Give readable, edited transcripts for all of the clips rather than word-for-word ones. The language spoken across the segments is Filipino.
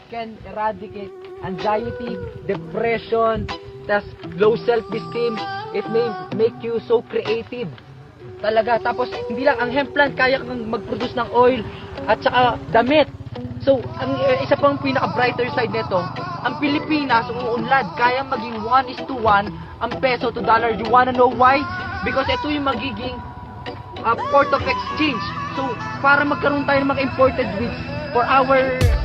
can eradicate anxiety, depression, tas low self-esteem. It may make you so creative. Talaga. Tapos, hindi lang, ang hemp plant, kaya kang mag-produce ng oil at saka damit. So, ang isa pang pinaka-brighter side nito, ang Pilipinas, uunlad, kaya maging 1:1 ang peso to dollar. You wanna know why? Because ito yung magiging port of exchange. So, para magkaroon tayo ng mga imported goods for our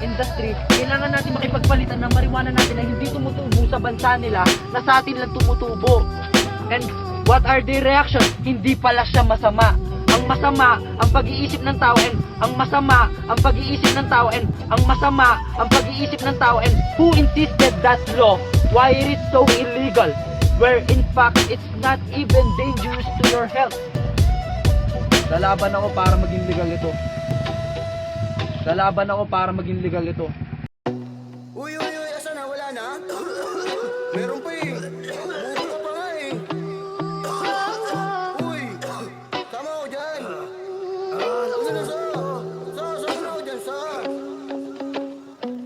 industry, kailangan natin makipagpalitan ng marijuana natin na hindi tumutubo sa bansa nila, na sa atin lang tumutubo. And what are the reactions? Hindi pala siya masama. Ang masama, ang pag-iisip ng tao, and ang masama, ang pag-iisip ng tao, and ang masama, ang pag-iisip ng tao, and who insisted that law? Why it is so illegal? Where in fact, it's not even dangerous to your health. Lalaban ako para maging legal ito. Lalaban ako para maging legal ito. Uy, asa na? Wala na? Meron pa eh. Buto ka pa nga eh. Uy, tama ako dyan. Saan ako dyan,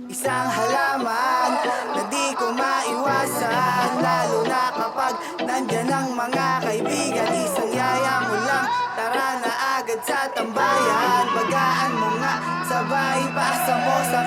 Isang halaman na di ko maiwasan, lalo na kapag nandyan ang mga kaibigan. Isang yaya mo lang, tara na agad sa tambayan. Bagaan mo nga, sabay pasa mo sa